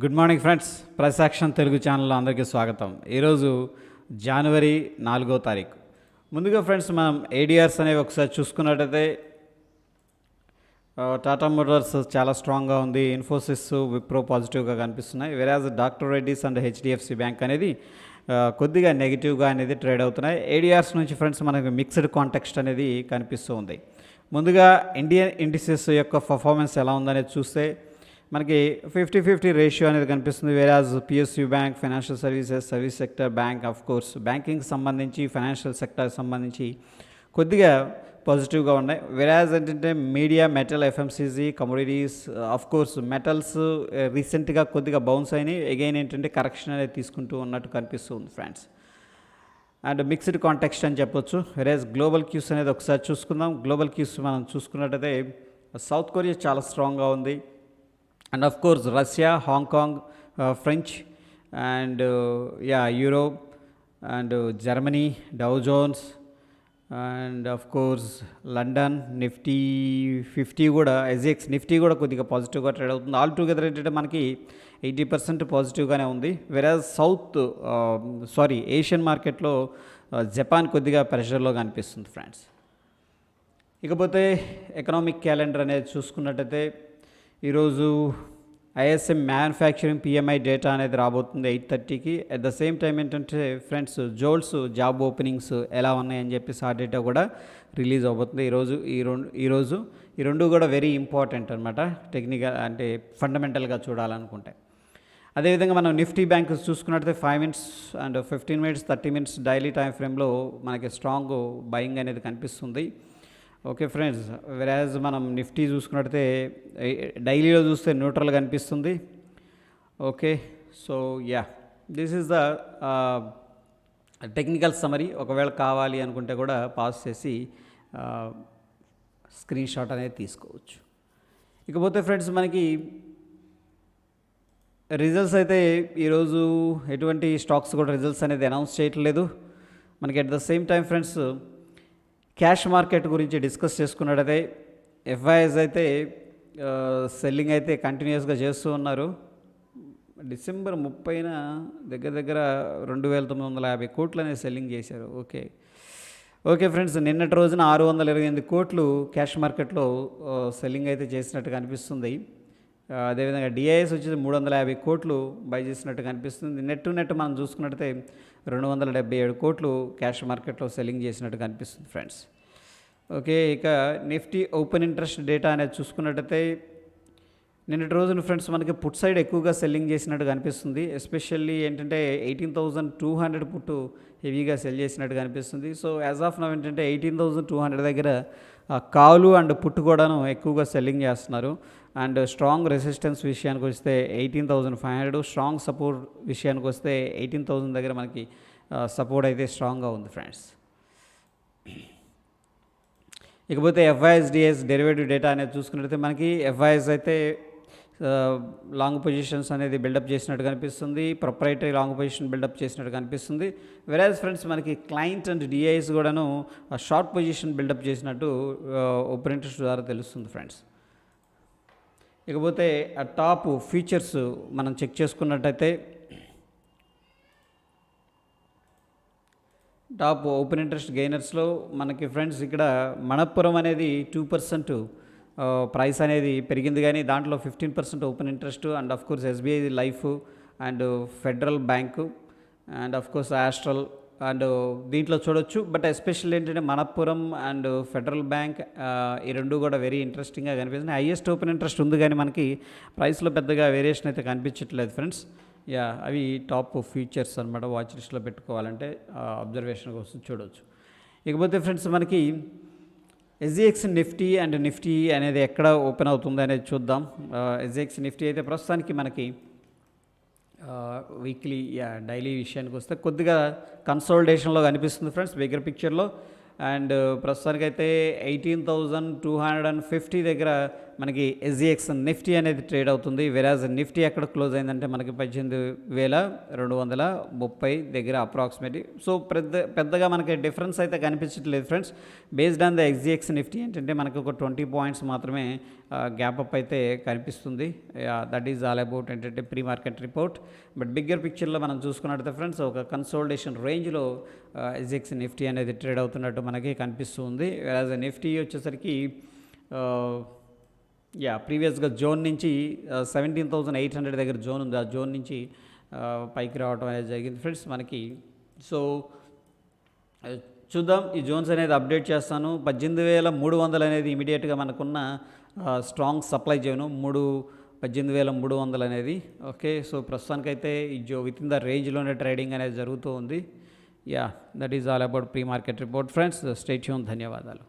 Good morning friends. Press action Telugu ఛానల్లో అందరికీ స్వాగతం. ఈరోజు జనవరి 4వ తారీఖు. ముందుగా ఫ్రెండ్స్ మనం ఏడిఆర్స్ అనేవి ఒకసారి చూసుకున్నట్టయితే టాటా మోటార్స్ చాలా స్ట్రాంగ్గా ఉంది, ఇన్ఫోసిస్, విప్రో పాజిటివ్గా కనిపిస్తున్నాయి. వెరాజ్ doctor Reddy's and HDFC bank అనేది కొద్దిగా నెగిటివ్గా అనేది ట్రేడ్ అవుతున్నాయి. ఏడిఆర్స్ నుంచి ఫ్రెండ్స్ మనకు మిక్స్డ్ కాంటెక్స్ట్ అనేది కనిపిస్తూ ఉంది. ముందుగా ఇండియన్ ఇండిసెస్ యొక్క పర్ఫార్మెన్స్ ఎలా ఉందనేది చూస్తే మనకి 50-50 రేషియో అనేది కనిపిస్తుంది. వేరాజ్ PSU bank, financial services, service sector, bank, of course banking సంబంధించి, ఫైనాన్షియల్ సెక్టర్ సంబంధించి కొద్దిగా పాజిటివ్గా ఉన్నాయి. వేరాజ్ ఏంటంటే media, metal, FMCG, commodities, of course metals రీసెంట్గా కొద్దిగా బౌన్స్ అయినాయి. అగైన్ ఏంటంటే కరెక్షన్ అనేది తీసుకుంటూ ఉన్నట్టు కనిపిస్తుంది ఫ్రెండ్స్. అండ్ మిక్స్డ్ కాంటెక్స్ట్ అని చెప్పొచ్చు. వేరాజ్ గ్లోబల్ క్యూస్ అనేది ఒకసారి చూసుకుందాం. గ్లోబల్ క్యూస్ మనం చూసుకున్నట్టయితే సౌత్ కొరియా చాలా స్ట్రాంగ్గా ఉంది. And of course Russia, Hong Kong, French and Europe and Germany, Dow Jones and of course London, Nifty 50 కూడా, ఎస్జిఎక్స్ నిఫ్టీ కూడా కొద్దిగా పాజిటివ్గా ట్రేడ్ అవుతుంది. ఆల్ టుగెదర్ ఏంటంటే మనకి 80% పాజిటివ్గానే ఉంది. వెరాజ్ ఏషియన్ మార్కెట్లో జపాన్ కొద్దిగా ప్రెషర్లో కనిపిస్తుంది ఫ్రెండ్స్. ఇకపోతే ఎకనామిక్ క్యాలెండర్ అనేది చూసుకున్నట్టయితే ఈరోజు ఐఎస్ఎం మ్యానుఫ్యాక్చరింగ్ పిఎంఐ డేటా అనేది రాబోతుంది 8:30కి. అట్ ద సేమ్ టైం ఏంటంటే ఫ్రెండ్స్ జోల్స్ జాబ్ ఓపెనింగ్స్ ఎలా ఉన్నాయని చెప్పేసి ఆ డేటా కూడా రిలీజ్ అవబోతుంది ఈ రెండు కూడా వెరీ ఇంపార్టెంట్ అనమాట, టెక్నికల్ అంటే ఫండమెంటల్గా చూడాలనుకుంటే. అదేవిధంగా మనం నిఫ్టీ బ్యాంక్ చూసుకున్నట్టయితే 5 minutes and 15 minutes 30 minutes daily time ఫ్రేమ్లో మనకి స్ట్రాంగ్ బయింగ్ అనేది కనిపిస్తుంది. ఓకే ఫ్రెండ్స్, వెరాజ్ మనం నిఫ్టీ చూసుకున్నట్టయితే డైలీలో చూస్తే న్యూట్రల్ కనిపిస్తుంది. Okay, so this is the technical summary. ఒకవేళ కావాలి అనుకుంటే కూడా పాస్ చేసి స్క్రీన్ షాట్ అనేది తీసుకోవచ్చు. ఇకపోతే ఫ్రెండ్స్ మనకి రిజల్ట్స్ అయితే ఈరోజు ఎటువంటి స్టాక్స్ కూడా రిజల్ట్స్ అనేది అనౌన్స్ చేయట్లేదు మనకి. At the same time friends cash market గురించి డిస్కస్ చేసుకున్నట్టయితే ఎఫ్ఐఎస్ అయితే సెల్లింగ్ అయితే కంటిన్యూస్గా చేస్తూ ఉన్నారు. డిసెంబర్ 30న దగ్గర 2,950 కోట్లు అనేది సెల్లింగ్ చేశారు. ఓకే ఫ్రెండ్స్, నిన్నటి రోజున 628 కోట్లు క్యాష్ మార్కెట్లో సెల్లింగ్ అయితే చేసినట్టు కనిపిస్తుంది. అదేవిధంగా డిఐఎస్ వచ్చేసి 350 కోట్లు బై చేసినట్టు కనిపిస్తుంది. నెట్ మనం చూసుకున్నట్టయితే 277 కోట్లు క్యాష్ మార్కెట్లో సెల్లింగ్ చేసినట్టు కనిపిస్తుంది ఫ్రెండ్స్. ఓకే, ఇక నిఫ్టీ ఓపెన్ ఇంట్రెస్ట్ డేటా అనేది చూసుకున్నట్టయితే నిన్నటి రోజున ఫ్రెండ్స్ మనకి పుట్ సైడ్ ఎక్కువగా సెల్లింగ్ చేసినట్టు కనిపిస్తుంది. ఎస్పెషల్లీ ఏంటంటే 18,200 పుట్టు హెవీగా సెల్ చేసినట్టు కనిపిస్తుంది. సో యాజ్ ఆఫ్ నవ్ ఏంటంటే 18,200 దగ్గర కాలు అండ్ పుట్టు కూడాను ఎక్కువగా సెల్లింగ్ చేస్తున్నారు. అండ్ స్ట్రాంగ్ రెసిస్టెన్స్ విషయానికి వస్తే 18,500, స్ట్రాంగ్ సపోర్ట్ విషయానికి వస్తే 18,000 దగ్గర మనకి సపోర్ట్ అయితే స్ట్రాంగ్గా ఉంది ఫ్రెండ్స్. ఇకపోతే ఎఫ్ఐఎస్డిఎస్ డెరివేటివ్ డేటా అనేది చూసుకున్నట్లయితే మనకి ఎఫ్ఐఎస్ అయితే లాంగ్ పొజిషన్స్ అనేది బిల్డప్ చేసినట్టు కనిపిస్తుంది. ప్రొప్రైటరీ లాంగ్ పొజిషన్ బిల్డప్ చేసినట్టు కనిపిస్తుంది. వెరాజ్ ఫ్రెండ్స్ మనకి క్లయింట్ అండ్ డిఐఎస్ కూడాను షార్ట్ పొజిషన్ బిల్డప్ చేసినట్టు ఓపెన్ ఇంట్రెస్ట్ ద్వారా తెలుస్తుంది ఫ్రెండ్స్. ఇకపోతే టాప్ ఫీచర్స్ మనం చెక్ చేసుకున్నట్టయితే టాప్ ఓపెన్ ఇంట్రెస్ట్ గెయినర్స్లో మనకి ఫ్రెండ్స్ ఇక్కడ మనప్పురం అనేది 2% ప్రైస్ అనేది పెరిగింది, కానీ దాంట్లో 15% open interest and of course SBI life and federal bank and of course astral and దీంట్లో చూడొచ్చు. బట్ ఎస్పెషల్ ఏంటంటే మనప్పురం అండ్ ఫెడరల్ బ్యాంక్ ఈ రెండు కూడా వెరీ ఇంట్రెస్టింగ్గా కనిపిస్తుంది. హైయెస్ట్ ఓపెన్ ఇంట్రెస్ట్ ఉంది, కానీ మనకి ప్రైస్లో పెద్దగా వేరియేషన్ అయితే కనిపించట్లేదు ఫ్రెండ్స్. అవి టాప్ ఫీచర్స్ అనమాట, వాచ్ లిస్ట్లో పెట్టుకోవాలంటే అబ్జర్వేషన్ కోసం చూడవచ్చు. ఇకపోతే ఫ్రెండ్స్ మనకి ఎస్జిఎక్స్ నిఫ్టీ అనేది ఎక్కడ ఓపెన్ అవుతుంది అనేది చూద్దాం. ఎస్జిఎక్స్ నిఫ్టీ అయితే ప్రస్తుతానికి మనకి వీక్లీ డైలీ విషయానికి వస్తే కొద్దిగా కన్సాలిడేషన్లో కనిపిస్తుంది ఫ్రెండ్స్. బిగ్గర్ పిక్చర్లో అండ్ ప్రస్తుతానికైతే 18,250 దగ్గర మనకి ఎస్జిఎక్స్ నిఫ్టీ అనేది ట్రేడ్ అవుతుంది. వెరాజ్ నిఫ్టీ ఎక్కడ క్లోజ్ అయిందంటే మనకి 18,230 దగ్గర అప్రాక్సిమేట్లీ. సో పెద్దగా మనకి డిఫరెన్స్ అయితే కనిపించట్లేదు friends. Based on the SGX Nifty ఏంటంటే మనకు ఒక 20 పాయింట్స్ మాత్రమే గ్యాప్ అప్ అయితే కనిపిస్తుంది. దట్ ఈజ్ ఆల్ అబౌట్ ఏంటంటే pre market report. But bigger పిక్చర్లో మనం చూసుకున్నట్లయితే ఫ్రెండ్స్ ఒక కన్సోలిడేషన్ రేంజ్లో ఎస్జిఎక్స్ నిఫ్టీ అనేది ట్రేడ్ అవుతున్నట్టు మనకి కనిపిస్తుంది. వెరాజ్ నిఫ్టీ వచ్చేసరికి ప్రీవియస్గా జోన్ నుంచి 17,800 దగ్గర జోన్ ఉంది. ఆ జోన్ నుంచి పైకి రావడం అనేది జరిగింది ఫ్రెండ్స్ మనకి. సో చూద్దాం, ఈ జోన్స్ అనేది అప్డేట్ చేస్తాను. 18,300 అనేది ఇమీడియట్గా మనకున్న స్ట్రాంగ్ సప్లై జోను 18,300 అనేది. ఓకే, సో ప్రస్తుతానికైతే ఈ విత్ ఇన్ ద రేంజ్లోనే ట్రేడింగ్ అనేది జరుగుతూ ఉంది. That is all about pre market report friends. Stay tune. ధన్యవాదాలు.